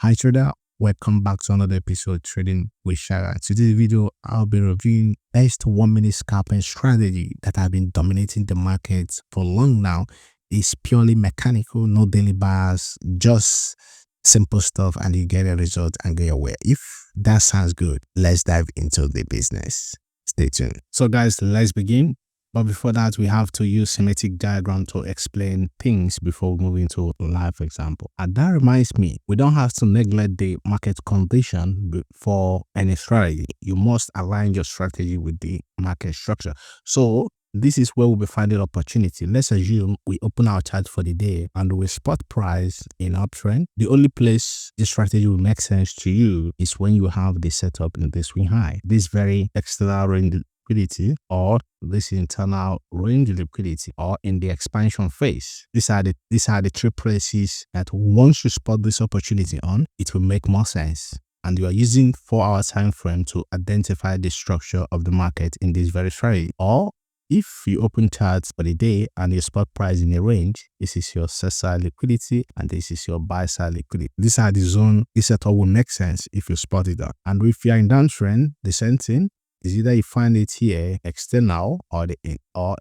Hi trader, welcome back to another episode of Trading with Shara. Today's video, I'll be reviewing best 1-minute scalping strategy that have been dominating the market for long now. It's purely mechanical, no daily bars, just simple stuff, and you get a result and get away. If that sounds good, let's dive into the business. Stay tuned. So guys, let's begin. But before that, we have to use schematic diagram to explain things before moving to a live example. And that reminds me, we don't have to neglect the market condition for any strategy. You must align your strategy with the market structure. So this is where we'll be finding opportunity. Let's assume we open our chart for the day and we spot price in uptrend. The only place this strategy will make sense to you is when you have the setup in the swing high. This very external range liquidity or this internal range liquidity or in the expansion phase. These are the three places that once you spot this opportunity on, it will make more sense. And you are using 4-hour time frame to identify the structure of the market in this very strategy. Or if you open charts for the day and you spot price in a range, this is your sell side liquidity and this is your buy side liquidity. These are the zone this setup will make sense if you spot it out. And if you are in downtrend, the same thing is either you find it here external or the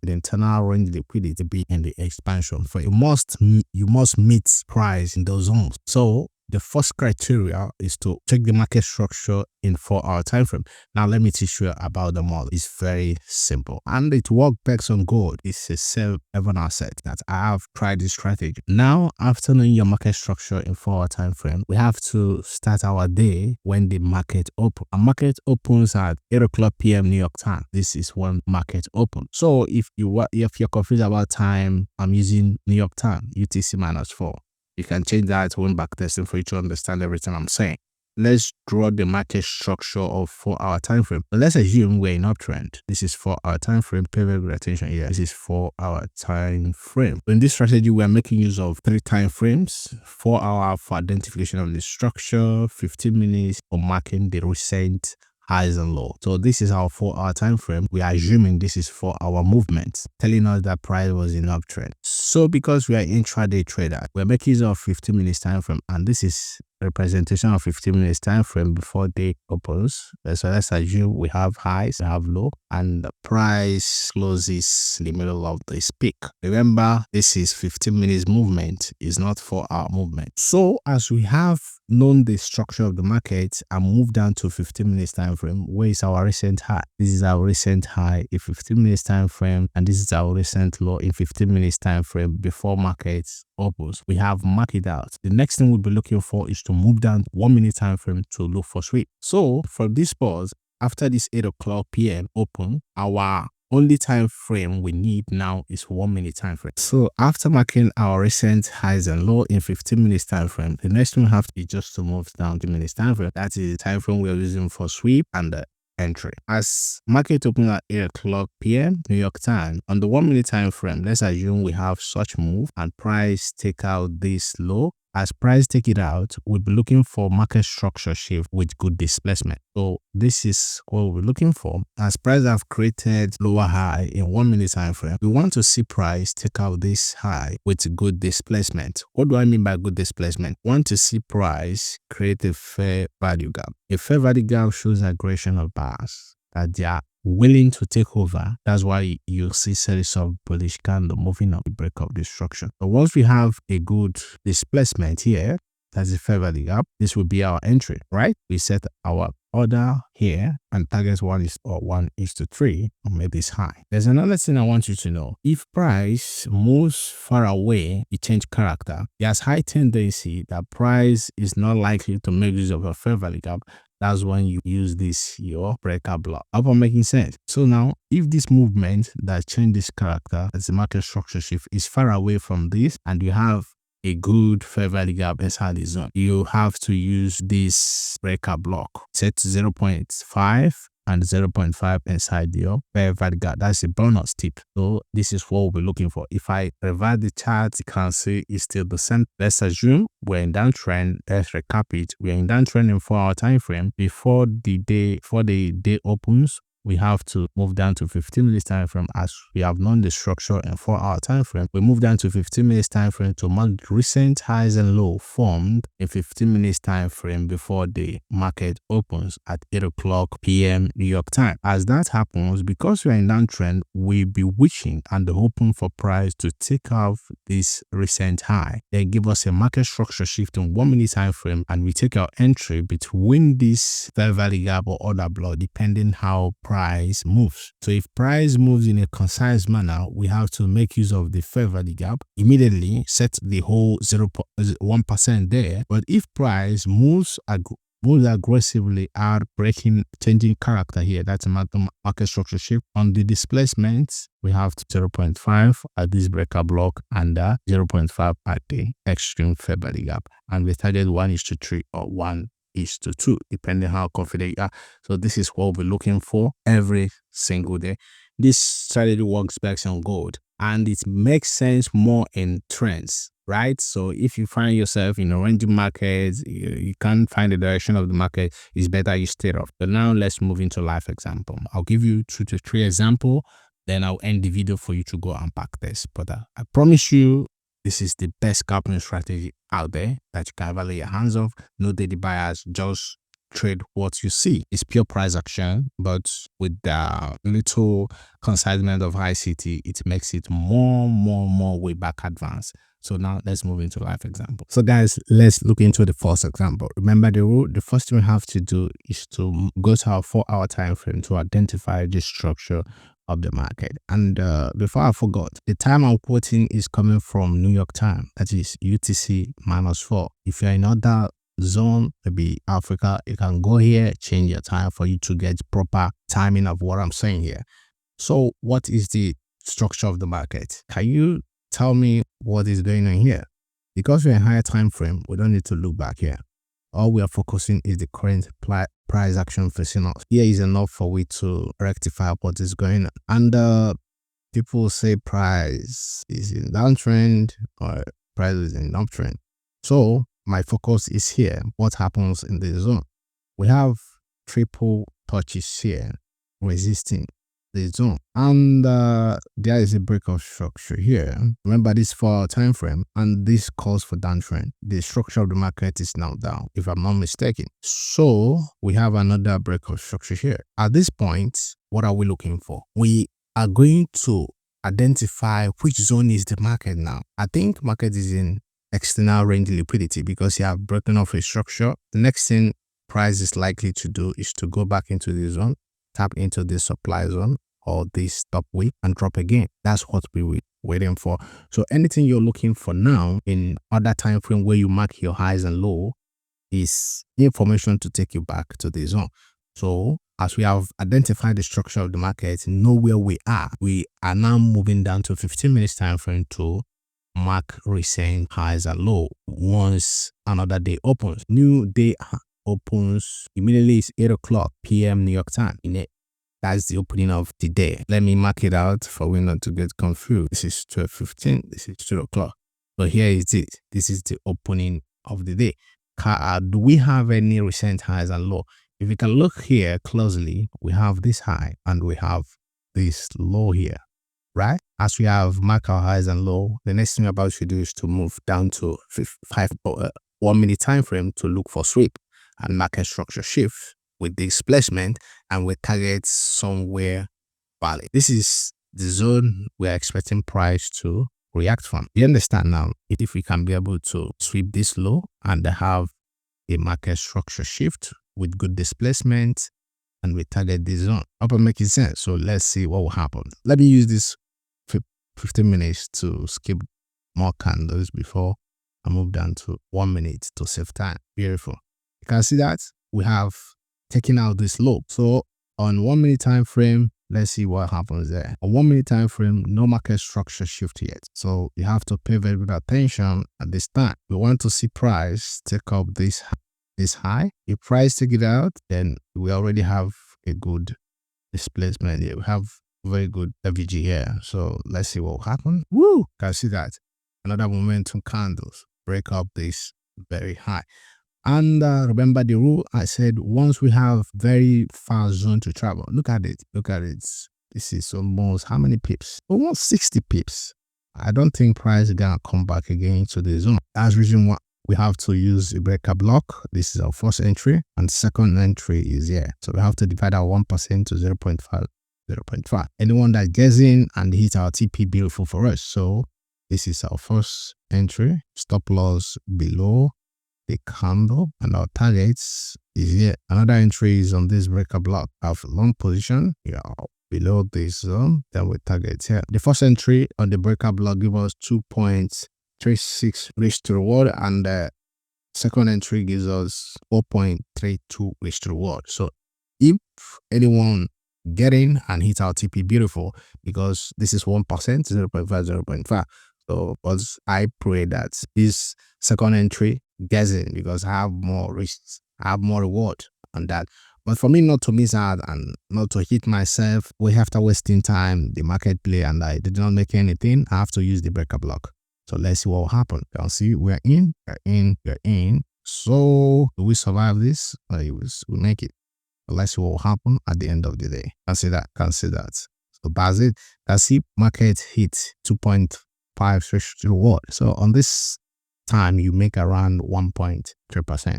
internal range liquidity to be in the expansion. For you must meet price in those zones. So the first criteria is to check the market structure in 4-hour time frame. Now let me teach you about the model. It's very simple and it works best on gold. It's a self-evident asset that I have tried this strategy. Now after knowing your market structure in 4-hour time frame, we have to start our day when the market opens. A market opens at 8 o'clock p.m. New York time. This is when market opens. So if you're confused about time, I'm using New York time, UTC-4. You can change that when backtesting for you to understand everything I'm saying. Let's draw the market structure of 4-hour time frame. Let's assume we're in uptrend. This is 4-hour time frame. Pay very good attention here. This is 4-hour time frame. In this strategy, we are making use of 3 time frames: 4-hour for identification of the structure, 15 minutes for marking the recent highs and low. So this is our 4-hour time frame. We are assuming this is 4-hour movement, telling us that price was in uptrend. So because we are intraday trader, we're making use of 15 minutes time frame, and this is representation of 15 minutes time frame before day opens. So let's assume we have highs, we have low, and the price closes in the middle of this peak. Remember, this is 15 minutes movement, is not 4-hour movement. So as we have known the structure of the market and move down to 15 minutes time frame, where is our recent high? This is our recent high in 15 minutes time frame, and this is our recent low in 15 minutes time frame before market opens. We have marked it out. The next thing we'll be looking for is to move down 1-minute time frame to look for sweep. So for this pause, after this 8 o'clock p.m. open, our only time frame we need now is 1-minute time frame. So after marking our recent highs and low in 15 minutes time frame, the next thing we have to do just to move down to minutes time frame. That is the time frame we are using for sweep and the entry. As market open at 8 o'clock p.m. New York time, on the 1-minute time frame, let's assume we have such move and price take out this low. As price take it out, we'll be looking for market structure shift with good displacement. So this is what we're looking for. As price have created lower high in 1-minute time frame, we want to see price take out this high with good displacement. What do I mean by good displacement? We want to see price create a fair value gap. A fair value gap shows aggression of bars that they are willing to take over. That's why you see series of bullish candle moving up the break of the structure. So once we have a good displacement here, that's a fair value gap, this will be our entry, right? We set our order here and target 1:3, or maybe it's high. There's another thing I want you to know. If price moves far away, it changes character. There's high tendency that price is not likely to make use of a fair value gap. That's when you use this, your breaker block. I hope I'm making sense. So now, if this movement that changes character as the market structure shift is far away from this, and you have a good fair value gap inside the zone, you have to use this breaker block. Set to 0.5 and 0.5 inside your fair value gap. That's a bonus tip. So this is what we'll be looking for. If I revert the chart, you can see it's still the same. Let's assume we're in downtrend. Let's recap it. We're in downtrend in 4-hour time frame. Before the day opens, we have to move down to 15 minutes time frame. As we have known the structure in 4-hour time frame, we move down to 15 minutes time frame to mark recent highs and low formed in 15 minutes time frame before the market opens at 8 o'clock p.m. New York time. As that happens, because we are in downtrend, we'll be wishing and hoping for price to take off this recent high, then give us a market structure shift in 1 minute time frame, and we take our entry between this fair value gap or order block depending how price moves. So if price moves in a concise manner, we have to make use of the fair value gap, immediately set the whole 1% there. But if price moves aggressively out, breaking, changing character here, that's a market structure shift. On the displacements, we have 0.5 at this breaker block and 0.5 at the extreme fair value gap, and we target 1:3 or 1:2, depending how confident you are. So this is what we're looking for every single day. This strategy works best on gold, and it makes sense more in trends, right? So if you find yourself in a ranging market, you can't find the direction of the market, it's better you stay off. But now let's move into live example. I'll give you 2 to 3 examples, then I'll end the video for you to go unpack this. But I promise you, this is the best scalping strategy out there that you can ever lay your hands off. No daily bias, just trade what you see. It's pure price action, but with the little consignment of ICT, it makes it more way back advanced. So now let's move into live example. So guys, let's look into the first example. Remember the rule, the first thing we have to do is to go to our 4-hour time frame to identify the structure of the market. And before I forgot, the time I'm quoting is coming from New York time, that is UTC -4. If you're in other zone, maybe Africa, you can go here, change your time for you to get proper timing of what I'm saying here. So what is the structure of the market? Can you tell me what is going on here? Because we're in higher time frame, we don't need to look back here. All we are focusing is the current price action facing us. Here is enough for we to rectify what is going on. And people say price is in downtrend or price is in uptrend. So my focus is here. What happens in this zone? We have triple touches here resisting the zone, and there is a break of structure here. Remember this 4-hour time frame, and this calls for downtrend. The structure of the market is now down, if I'm not mistaken. So we have another break of structure here. At this point, what are we looking for? We are going to identify which zone is the market now. I think market is in external range liquidity because you have broken off a structure. The next thing price is likely to do is to go back into the zone, tap into this supply zone or this stop wick and drop again. That's what we're waiting for. So anything you're looking for now in other time frame where you mark your highs and low is information to take you back to the zone. So as we have identified the structure of the market, know where we are now moving down to 15 minutes time frame to mark recent highs and low. Once another day opens, new day opens immediately. It's 8 o'clock p.m. New York time. That's the opening of the day. Let me mark it out for we not to get confused. This is 12:15. This is 2 o'clock. So here is it. This is the opening of the day. Do we have any recent highs and low? If you can look here closely, we have this high and we have this low here, right? As we have marked our highs and low, the next thing we're about to do is to move down to 1 minute time frame to look for sweep and market structure shift with displacement, and we target somewhere valid. This is the zone we're expecting price to react from. You understand now? If we can be able to sweep this low and have a market structure shift with good displacement, and we target this zone. Hope I'm making sense. So let's see what will happen. Let me use this 15 minutes to skip more candles before I move down to 1 minute to save time. Beautiful. You can see that we have taken out this low. So on 1 minute time frame, let's see what happens there. On 1 minute time frame, no market structure shift yet. So you have to pay very good attention at this time. We want to see price take up this high. If price take it out, then we already have a good displacement here. We have very good FVG here. So let's see what will happen. Woo! Can see that. Another momentum candles break up this very high. And remember the rule I said, once we have very far zone to travel, look at it. This is almost how many pips? Almost 60 pips. I don't think price is gonna come back again to the zone. That's reason why we have to use a breaker block. This is our first entry, and second entry is here. So we have to divide our 1% to 0.5, 0.5. Anyone that gets in and hit our TP, beautiful for us. So this is our first entry. Stop loss below the candle, and our targets is here. Another entry is on this breaker block. I have a long position here below this zone, then we target here. The first entry on the breaker block gives us 2.36 risk to reward, and the second entry gives us 4.32 risk to reward. So if anyone get in and hit our TP, beautiful, because this is 1%, 0.5, 0.5. So I pray that this second entry gets in, because I have more risks, I have more reward on that. But for me not to miss out and not to hit myself after wasting time, the market play, and I did not make anything, I have to use the breaker block. So let's see what will happen. You can see we're in. So do we survive this? We make it. But let's see what will happen at the end of the day. Can see that. So that's it. That's it. Market hit 2.5 risk to reward. So on this time, you make around 1.3%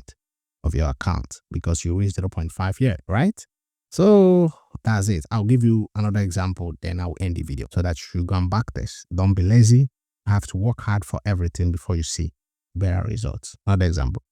of your account, because you reach 0.5 here, right? So that's it. I'll give you another example, then I'll end the video so that you can back this. Don't be lazy. You have to work hard for everything before you see better results. Another example.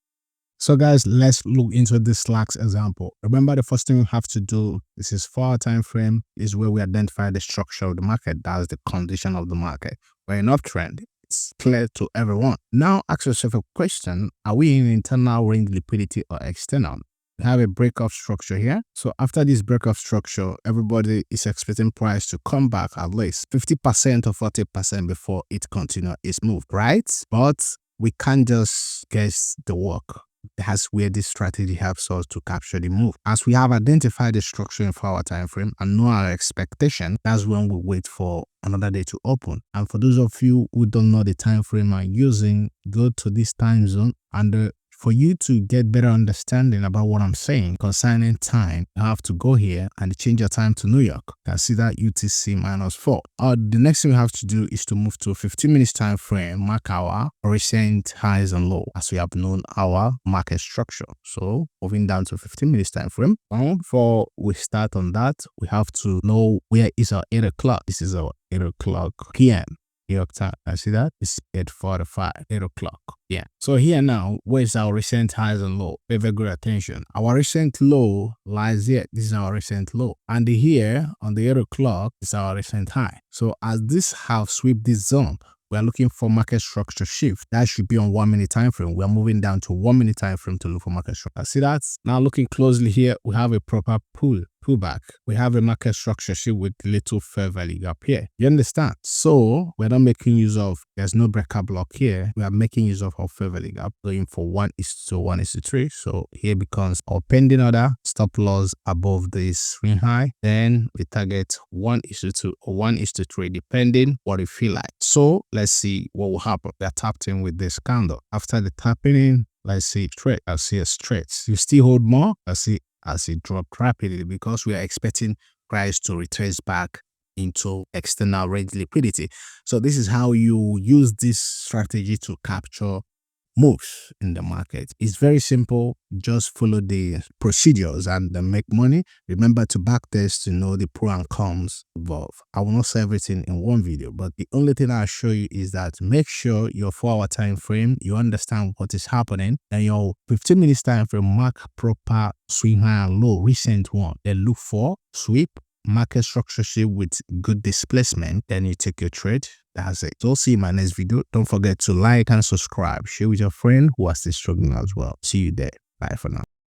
So guys, let's look into this Slacks example. Remember, the first thing we have to do, this is 4-hour time frame, is where we identify the structure of the market. That's the condition of the market. We're in uptrend. It's clear to everyone. Now ask yourself a question: are we in internal range liquidity or external? We have a breakup structure here. So after this breakup structure, everybody is expecting price to come back at least 50% or 40% before it continues its move, right? But we can't just guess the work. That's where this strategy helps us to capture the move. As we have identified the structure in 4-hour time frame and know our expectation, that's when we wait for another day to open. And for those of you who don't know the time frame I'm using, go to this time zone, and for you to get better understanding about what I'm saying concerning time, you have to go here and change your time to New York. Consider UTC -4. The next thing we have to do is to move to a 15 minutes time frame, mark our recent highs and low, as we have known our market structure. So moving down to 15 minutes time frame. Now, before we start on that, we have to know where is our 8 o'clock. This is our 8 o'clock p.m. New York time. I see that it's 8:45, 8 o'clock. Yeah. So here now, where's our recent highs and low? Pay very good attention. Our recent low lies here. This is our recent low. And here on the 8 o'clock is our recent high. So as this have swept this zone, we are looking for market structure shift. That should be on 1 minute time frame. We are moving down to 1 minute time frame to look for market structure. See that? Now looking closely here, we have a proper pullback. We have a market structure shift with little fair value gap here. You understand? So we're not making use of, there's no breaker block here. We are making use of our fair value gap, going for 1:1:3. So here becomes our pending order, stop loss above this swing high. Then we target 1:2 or 1:3, depending what you feel like. So let's see what will happen. We are tapped in with this candle. After the tapping in, let's see straight. I see a straight. You still hold more. I see as it dropped rapidly, because we are expecting price to retrace back into external range liquidity. So this is how you use this strategy to capture moves in the market. It's very simple. Just follow the procedures and make money. Remember to back test to know the pro and cons involved. I will not say everything in one video, but the only thing I'll show you is that make sure your 4-hour time frame, you understand what is happening, and your 15 minutes time frame mark proper swing high and low, recent one. Then look for sweep, market structure shift with good displacement. Then you take your trade. That's it. So see you in my next video. Don't forget to like and subscribe. Share with your friend who are still struggling as well. See you there. Bye for now.